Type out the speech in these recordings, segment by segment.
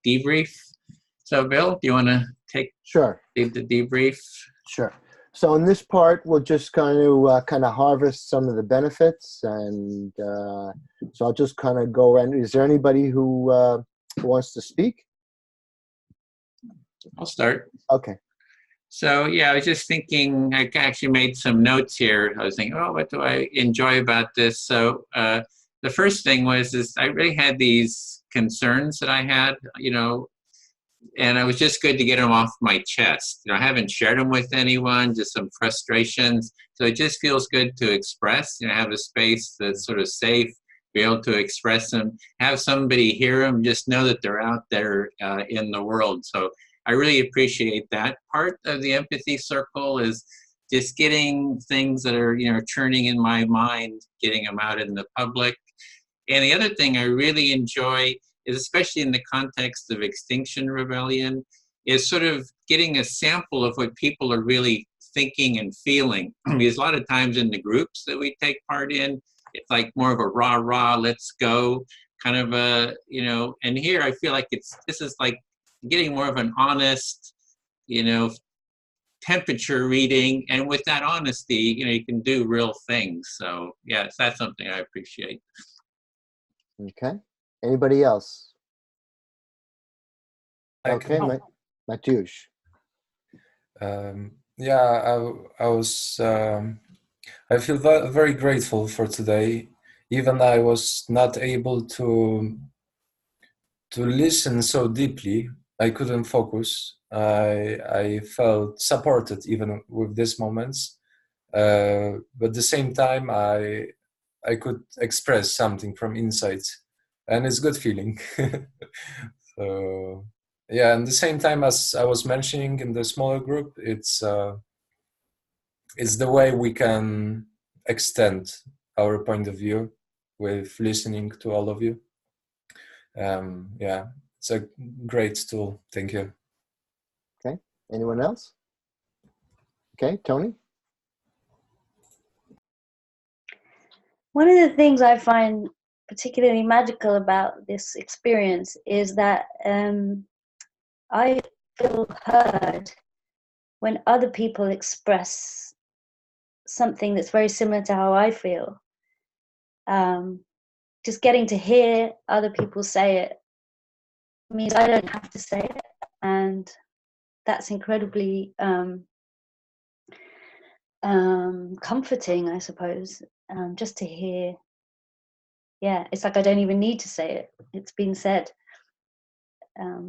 debrief. So, Bill, do you want to take Sure. the debrief? Sure. So in this part, we'll just kind of harvest some of the benefits, and so I'll just kind of go around. Is there anybody who wants to speak? I'll start. Okay. So yeah, I was just thinking. I actually made some notes here. I was thinking, oh, what do I enjoy about this? So the first thing is I really had these concerns that I had, and it was just good to get them off my chest. I haven't shared them with anyone, just some frustrations. So it just feels good to express, have a space that's sort of safe, be able to express them, have somebody hear them, just know that they're out there in the world. So I really appreciate that part of the empathy circle, is just getting things that are, churning in my mind, getting them out in the public. And the other thing I really enjoy is, especially in the context of Extinction Rebellion, is sort of getting a sample of what people are really thinking and feeling. Because a lot of times in the groups that we take part in, it's like more of a rah, let's go kind of a, and here I feel like this is like getting more of an honest, temperature reading. And with that honesty, you can do real things. So yes, that's something I appreciate. Okay. Anybody else? Okay, Mateusz. Yeah, I was. I feel very grateful for today. Even I was not able to listen so deeply. I couldn't focus. I felt supported even with these moments. But at the same time, I could express something from inside, and it's a good feeling. So yeah, and the same time, as I was mentioning in the smaller group, it's the way we can extend our point of view with listening to all of you. Yeah, it's a great tool. Thank you. Okay. Anyone else? Okay, Tony? One of the things I find particularly magical about this experience is that I feel heard when other people express something that's very similar to how I feel. Just getting to hear other people say it means I don't have to say it, and that's incredibly comforting, I suppose, just to hear. Yeah, it's like I don't even need to say it. It's been said.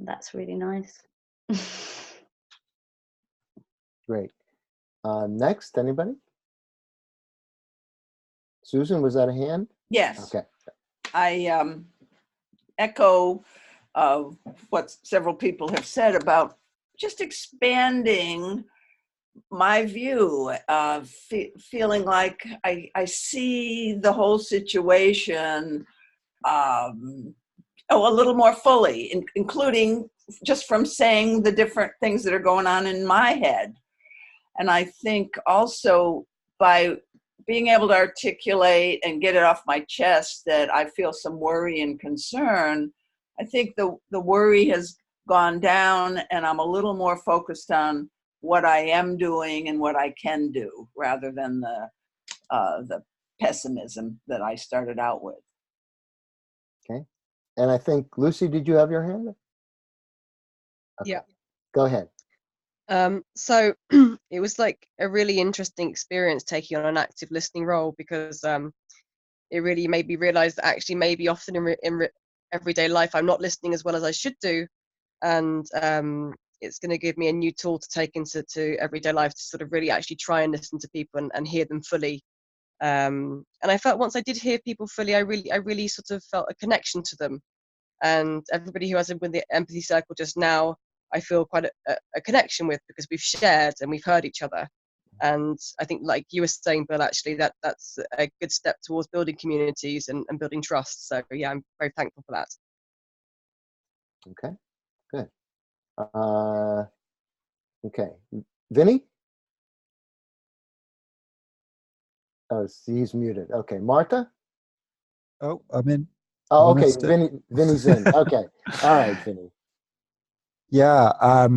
That's really nice. Great. Next, anybody? Susan, was that a hand? Yes. Okay. I echo what several people have said about just expanding my view, feeling like I see the whole situation a little more fully, including just from saying the different things that are going on in my head. And I think also by being able to articulate and get it off my chest that I feel some worry and concern, I think the worry has gone down, and I'm a little more focused on what I am doing and what I can do, rather than the pessimism that I started out with. Okay. And I think, Lucy, did you have your hand? Okay. Yeah. Go ahead. So it was like a really interesting experience taking on an active listening role, because it really made me realize that actually maybe often in everyday life I'm not listening as well as I should do, and it's going to give me a new tool to take into everyday life to sort of really actually try and listen to people and hear them fully. And I felt once I did hear people fully, I really sort of felt a connection to them. And everybody who has been with the empathy circle just now, I feel quite a connection with, because we've shared and we've heard each other. And I think, like you were saying, Bill, actually that's a good step towards building communities and building trust. So yeah, I'm very thankful for that. Okay, good. Okay, Vinny? Oh, he's muted. Okay, Martha? Oh, I'm in. Oh, okay, Vinny's in. Okay, all right, Vinny. Yeah, I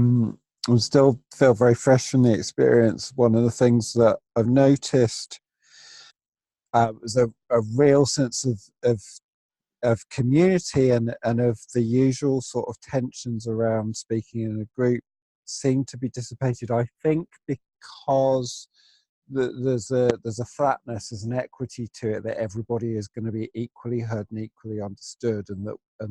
still feel very fresh from the experience. One of the things that I've noticed was a real sense of community and of the usual sort of tensions around speaking in a group seem to be dissipated. I think because there's a flatness, there's an equity to it, that everybody is going to be equally heard and equally understood, and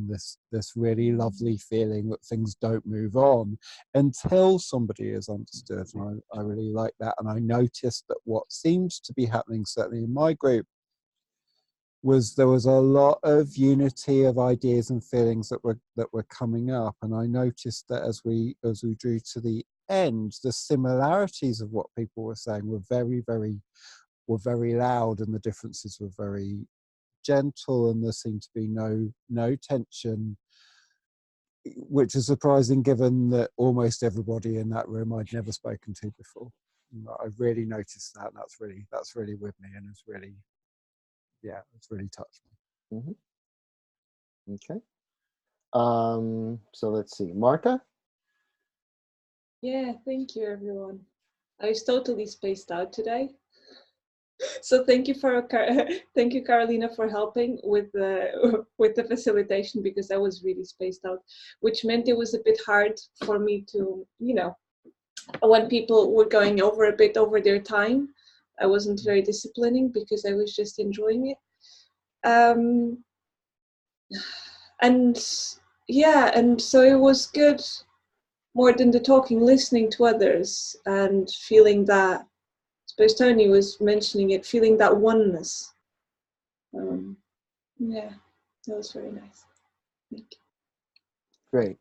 this really lovely feeling that things don't move on until somebody is understood. And I really like that. And I noticed that what seems to be happening, certainly in my group, was there was a lot of unity of ideas and feelings that were coming up. And I noticed that as we drew to the end, the similarities of what people were saying were very loud, and the differences were very gentle, and there seemed to be no tension, which is surprising given that almost everybody in that room I'd never spoken to before. I really noticed that, and that's really with me, and it's really touched me. Mm-hmm. Okay. So let's see, Marta. Yeah, thank you, everyone. I was totally spaced out today. So thank you thank you, Carolina, for helping with the facilitation, because I was really spaced out, which meant it was a bit hard for me to, when people were going over a bit over their time, I wasn't very disciplining because I was just enjoying it. And so it was good, more than the talking, listening to others and feeling that, I suppose Tony was mentioning it, feeling that oneness. That was very nice. Thank you. Great.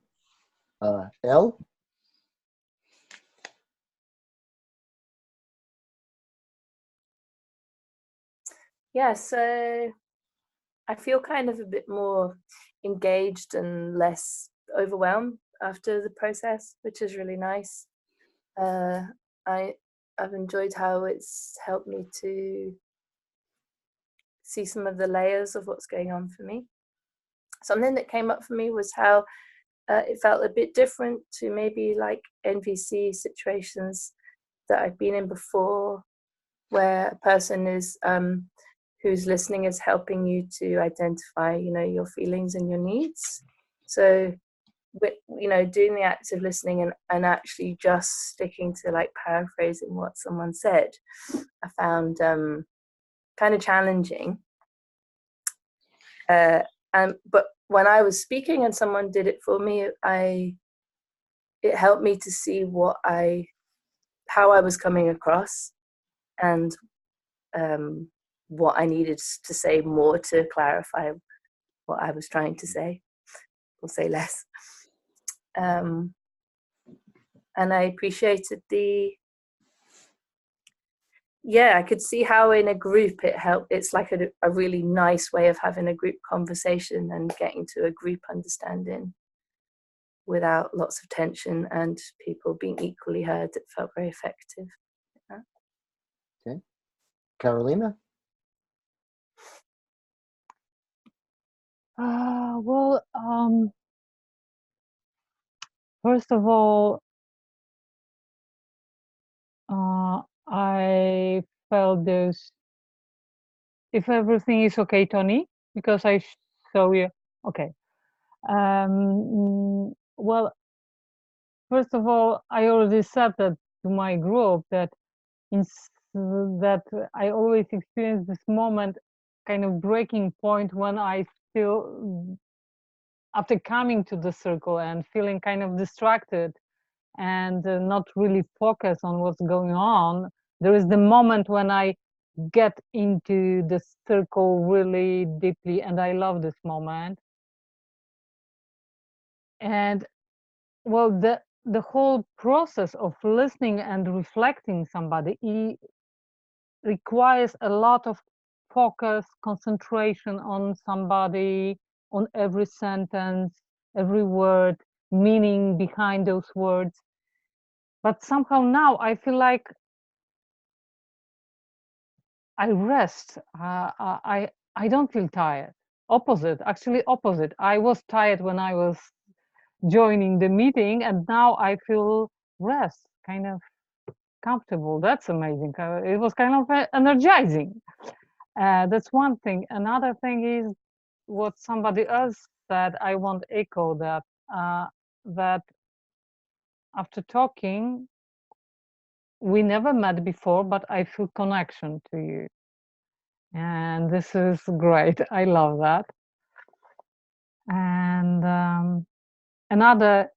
Elle? Yeah, so I feel kind of a bit more engaged and less overwhelmed after the process, which is really nice. I've enjoyed how it's helped me to see some of the layers of what's going on for me. Something that came up for me was how it felt a bit different to maybe like NPC situations that I've been in before, where a person is who's listening is helping you to identify, your feelings and your needs. So, doing the active listening and actually just sticking to like paraphrasing what someone said, I found kind of challenging. But when I was speaking and someone did it for me, it helped me to see how I was coming across, and what I needed to say more to clarify what I was trying to say, or say less. And I appreciated I could see how in a group it helped. It's like a really nice way of having a group conversation and getting to a group understanding without lots of tension and people being equally heard. It felt very effective. Yeah. Okay. Carolina? Well, first of all, I felt this. If everything is okay, Tony, because I saw you. Okay. Well, first of all, I already said that to my group that that I always experience this moment, kind of breaking point, when I feel, after coming to the circle and feeling kind of distracted and not really focus on what's going on, there is the moment when I get into the circle really deeply, and I love this moment. And well, the whole process of listening and reflecting somebody requires a lot of focus, concentration on somebody, on every sentence, every word, meaning behind those words. But somehow now I feel like I rest. I don't feel tired. Actually opposite. I was tired when I was joining the meeting, and now I feel rest, kind of comfortable. That's amazing. It was kind of energizing. That's one thing. Another thing is what somebody else said. I want to echo that, that after talking, we never met before, but I feel connection to you. And this is great. I love that. And another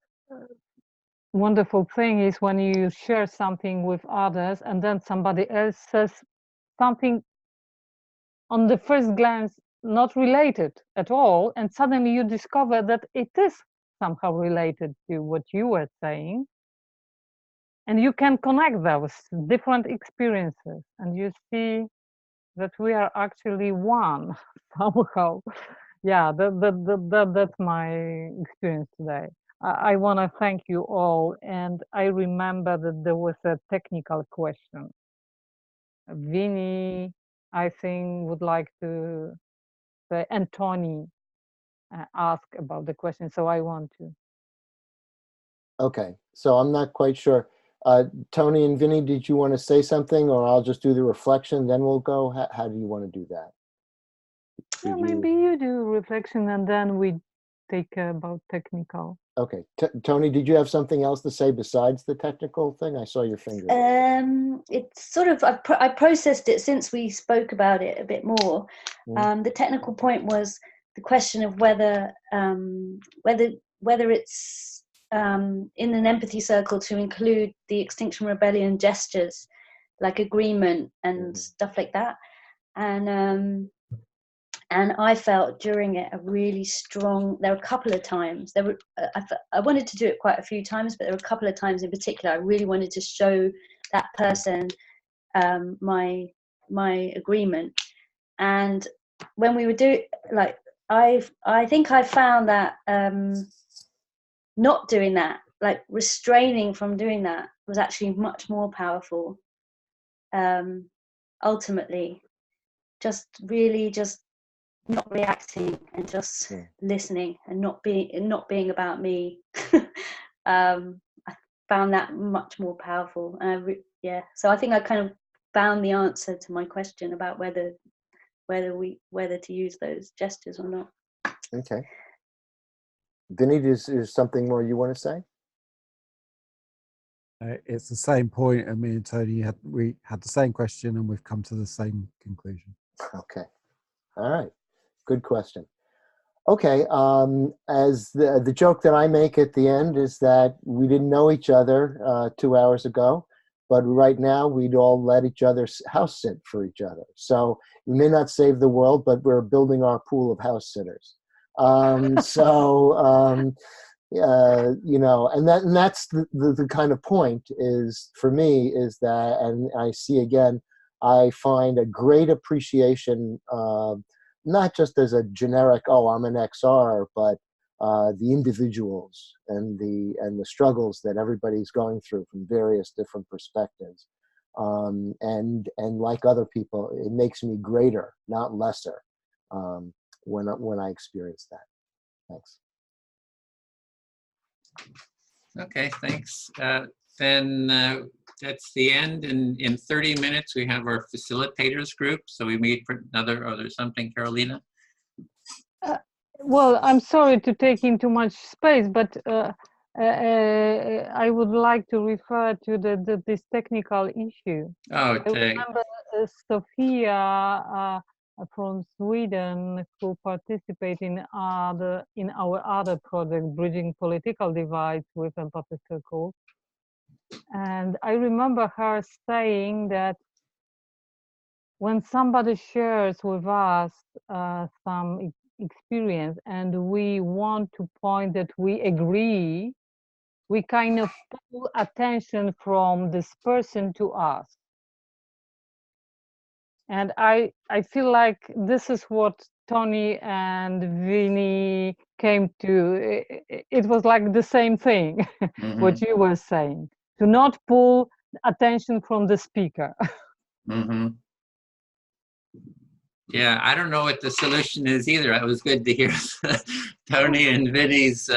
wonderful thing is when you share something with others and then somebody else says something on the first glance not related at all, and suddenly you discover that it is somehow related to what you were saying, and you can connect those different experiences, and you see that we are actually one somehow. Yeah, that's my experience today. I want to thank you all, and I remember that there was a technical question. Vinny, I think, would like to say, and Tony ask about the question, so I want to. Okay, so I'm not quite sure. Tony and Vinny, did you want to say something, or I'll just do the reflection, then we'll go? How do you want to do that? Yeah, maybe you do reflection and then we take about technical. Okay, Tony, did you have something else to say besides the technical thing? I saw your finger. It's sort of, I processed it since we spoke about it a bit more. The technical point was the question of whether it's in an empathy circle to include the Extinction Rebellion gestures, like agreement and stuff like that. And I felt during it a really strong, there were a couple of times, I wanted to do it quite a few times, but there were a couple of times in particular, I really wanted to show that person my agreement. And when we would do it, like, I think I found that not doing that, like restraining from doing that, was actually much more powerful. Ultimately, just not reacting and just listening and not being about me. I found that much more powerful. And so I think I kind of found the answer to my question about whether to use those gestures or not. Okay. Vinny, is something more you want to say? It's the same point, and me and Tony we had the same question, and we've come to the same conclusion. Okay. All right. Good question. Okay. As the joke that I make at the end is that we didn't know each other 2 hours ago, but right now we'd all let each other house sit for each other. So we may not save the world, but we're building our pool of house sitters. You know, and that's the kind of point is for me is that, and I see again, I find a great appreciation, not just as a generic, oh, I'm an XR, but the individuals and the struggles that everybody's going through from various different perspectives. And like other people, it makes me greater, not lesser, when I experience that. Thanks. Okay, thanks. Then that's the end. In 30 minutes, we have our facilitators group. So we meet for there's something, Carolina? Well, I'm sorry to take in too much space, but I would like to refer to this technical issue. Oh, I remember Sophia from Sweden, who participated in our other project, Bridging Political Divides with Empathy Circle. And I remember her saying that when somebody shares with us some experience and we want to point that we agree, we kind of pull attention from this person to us. And I feel like this is what Tony and Vinny came to. It was like the same thing, what you were saying, to not pull attention from the speaker. Yeah, I don't know what the solution is either. It was good to hear Tony and Vinny's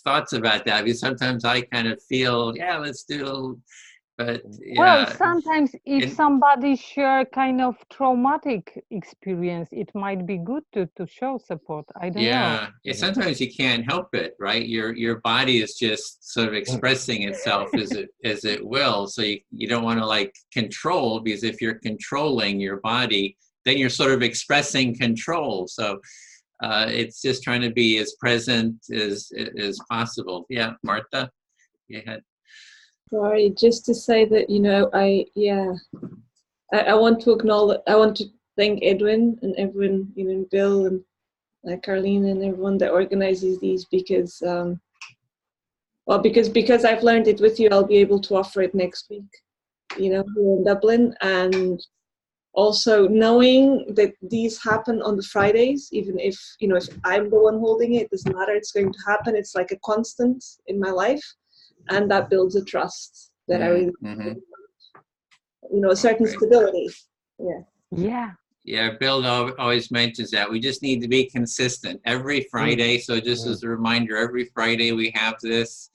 thoughts about that, because sometimes I kind of feel, yeah, let's do, but Well, yeah. sometimes if And- somebody share kind of traumatic experience, it might be good to show support. I don't know. Yeah, sometimes you can't help it, right? Your body is just sort of expressing itself as it will. So you don't want to like control, because if you're controlling your body, then you're sort of expressing control. So it's just trying to be as present as possible. Yeah, Martha, you had. Sorry, just to say that, I want to acknowledge, I want to thank Edwin and everyone, Bill and Carlene and everyone that organizes these, because, because I've learned it with you, I'll be able to offer it next week, here in Dublin. And also knowing that these happen on the Fridays, even if, if I'm the one holding it, it doesn't matter, it's going to happen. It's like a constant in my life. And that builds a trust that I really, a certain stability. Yeah. Yeah, Bill always mentions that we just need to be consistent every Friday. So just as a reminder, every Friday we have this.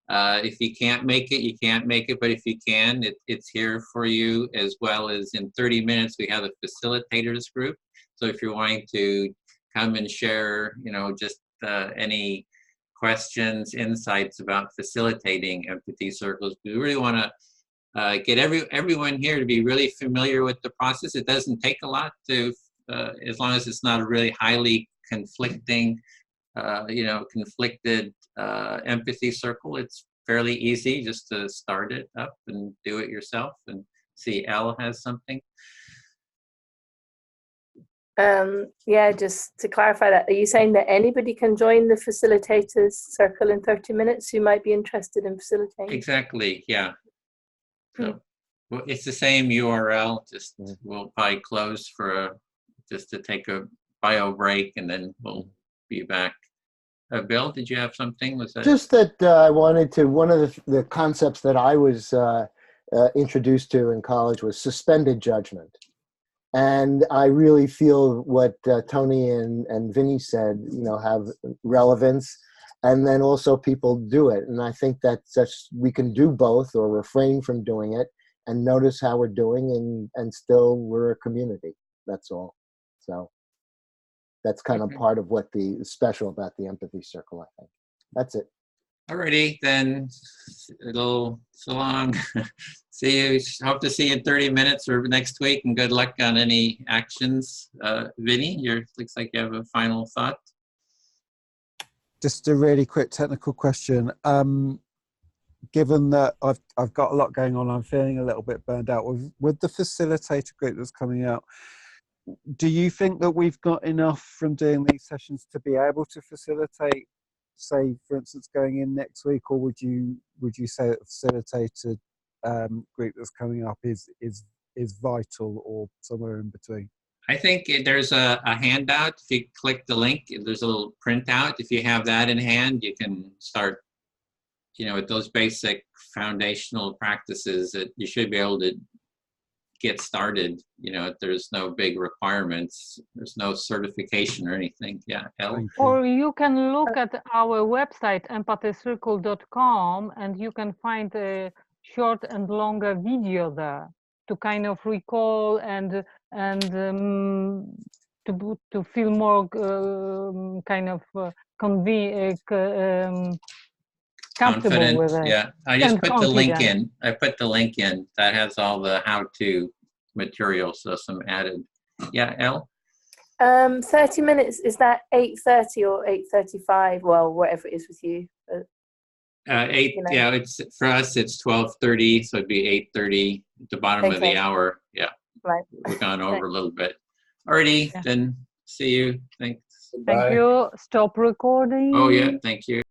If you can't make it, you can't make it. But if you can, it's here for you, as well as in 30 minutes, we have a facilitators group. So if you're wanting to come and share, just any questions, insights about facilitating empathy circles, we really want to get everyone here to be really familiar with the process. It doesn't take a lot to, as long as it's not a really highly conflicting, conflicted empathy circle. It's fairly easy just to start it up and do it yourself. And see, Elle has something. Just to clarify that, are you saying that anybody can join the facilitators circle in 30 minutes who might be interested in facilitating? Exactly, yeah. So well, it's the same URL, just we'll probably close for just to take a bio break, and then we'll be back. Bill, did you have something? Was that just that I wanted to, one of the concepts that I was introduced to in college was suspended judgment. And I really feel what Tony and Vinny said, have relevance. And then also people do it. And I think that we can do both or refrain from doing it and notice how we're doing, and still we're a community. That's all. So that's kind of part of what the special about the empathy circle, I think. That's it. Alrighty, then so long. See you. Hope to see you in 30 minutes or next week, and good luck on any actions. Vinny, looks like you have a final thought. Just a really quick technical question. Given that I've got a lot going on, I'm feeling a little bit burned out with the facilitator group that's coming out. Do you think that we've got enough from doing these sessions to be able to facilitate, say, for instance, going in next week, or would you say that the facilitator group that's coming up is vital, or somewhere in between? I think there's a handout. If you click the link, there's a little printout. If you have that in hand, you can start, with those basic foundational practices that you should be able to get started. There's no big requirements. There's no certification or anything. Yeah, Elle? Or you can look at our website, empathicircle.com, and you can find a short and longer video there to kind of recall and to feel more comfortable with it. Yeah, I just put the link in. I put the link in. That has all the how-to material, so some added. Yeah, Elle? 30 minutes, is that 8:30 or 8:35? Well, whatever it is with you. Yeah, it's for us, it's 12:30, so it'd be 8:30 at the bottom of the hour. Yeah. Right. We've gone over a little bit. Alrighty, then see you. Thanks. Thank you. Stop recording. Oh yeah, thank you.